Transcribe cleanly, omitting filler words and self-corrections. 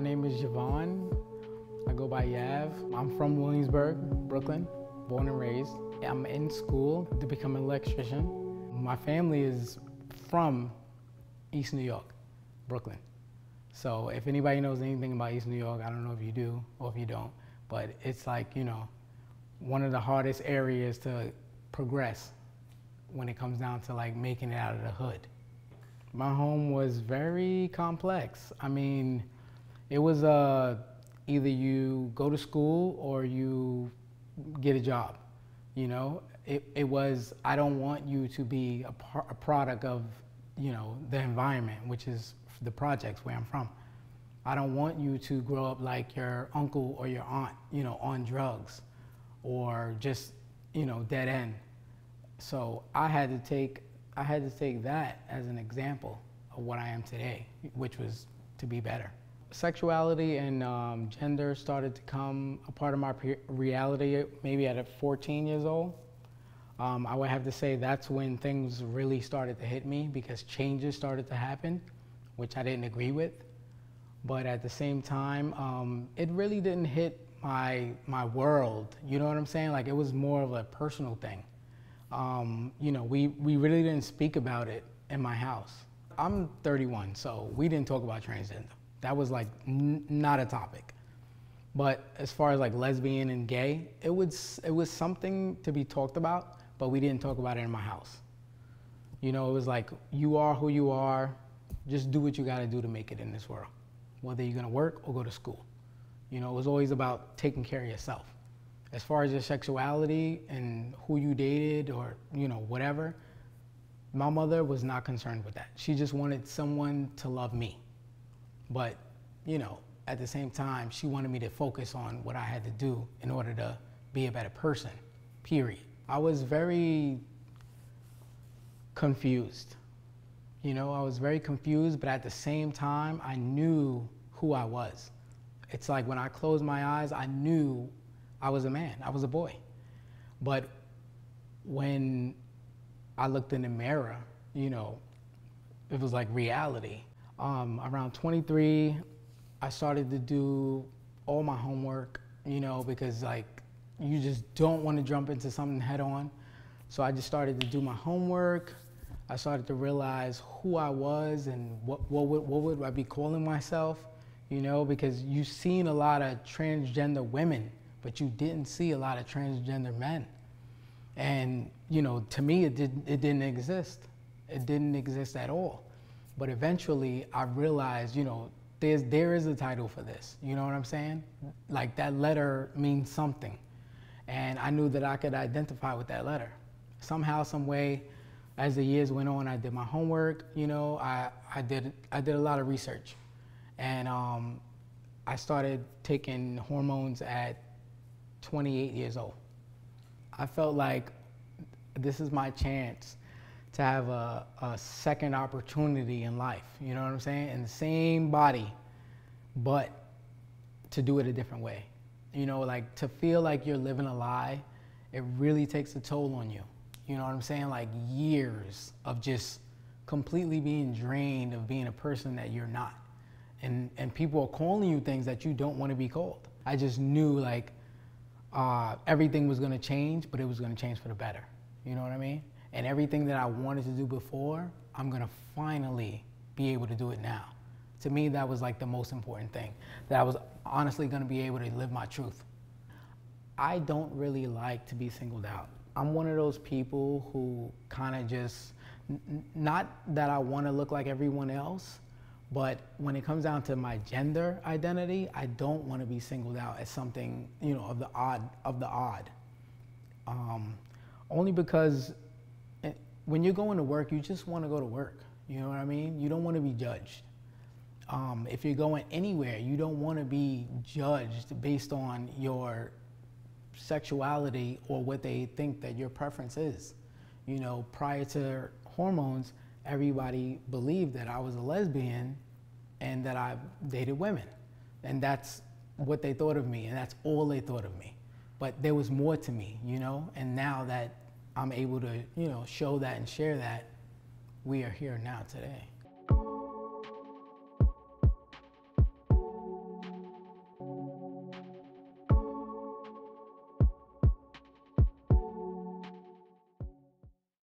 My name is Yavon. I go by Yaav. I'm from Williamsburg, Brooklyn, born and raised. I'm in school to become an electrician. My family is from East New York, Brooklyn. So if anybody knows anything about East New York, I don't know if you do or if you don't, but it's like, you know, one of the hardest areas to progress when it comes down to like making it out of the hood. My home was very complex. I mean, it was either you go to school or you get a job, you know? It was, I don't want you to be a product of, you know, the environment, which is the projects where I'm from. I don't want you to grow up like your uncle or your aunt, you know, on drugs or just, you know, dead end. So I had to take that as an example of what I am today, which was to be better. Sexuality and gender started to come a part of my reality maybe at 14 years old. I would have to say that's when things really started to hit me because changes started to happen, which I didn't agree with. But at the same time, it really didn't hit my world, you know what I'm saying? Like it was more of a personal thing. You know, we really didn't speak about it in my house. I'm 31, so we didn't talk about transgender. That was like not a topic. But as far as like lesbian and gay, it was something to be talked about, but we didn't talk about it in my house. You know, it was like, you are who you are, just do what you gotta do to make it in this world, whether you're gonna work or go to school. You know, it was always about taking care of yourself. As far as your sexuality and who you dated or, you know, whatever, my mother was not concerned with that. She just wanted someone to love me. But, you know, at the same time, she wanted me to focus on what I had to do in order to be a better person, period. I was very confused. You know, I was very confused, but at the same time, I knew who I was. It's like when I closed my eyes, I knew I was a man, I was a boy. But when I looked in the mirror, you know, it was like reality. Around 23, I started to do all my homework, you know, because like, you just don't want to jump into something head on. So I just started to do my homework. I started to realize who I was and what would I be calling myself, you know, because you've seen a lot of transgender women, but you didn't see a lot of transgender men. And, you know, to me, it didn't exist. It didn't exist at all. But eventually, I realized, you know, there is a title for this. You know what I'm saying? Like, that letter means something. And I knew that I could identify with that letter. Somehow, some way, as the years went on, I did my homework, you know, I did a lot of research. And I started taking hormones at 28 years old. I felt like this is my chance to have a second opportunity in life, you know what I'm saying? In the same body, but to do it a different way. You know, like to feel like you're living a lie, it really takes a toll on you. You know what I'm saying? Like years of just completely being drained of being a person that you're not. And people are calling you things that you don't want to be called. I just knew like everything was going to change, but it was going to change for the better. You know what I mean? And everything that I wanted to do before, I'm going to finally be able to do it now. To me, that was like the most important thing, that I was honestly going to be able to live my truth. I don't really like to be singled out. I'm one of those people who kind of just, not that I want to look like everyone else, but when it comes down to my gender identity, I don't want to be singled out as something, you know, of the odd. Only because when you're going to work, you just want to go to work. You know what I mean? You don't want to be judged. If you're going anywhere, you don't want to be judged based on your sexuality or what they think that your preference is. You know, prior to hormones, everybody believed that I was a lesbian and that I dated women. And that's what they thought of me, and that's all they thought of me. But there was more to me, you know? And now that I'm able to, you know, show that and share that, we are here now today.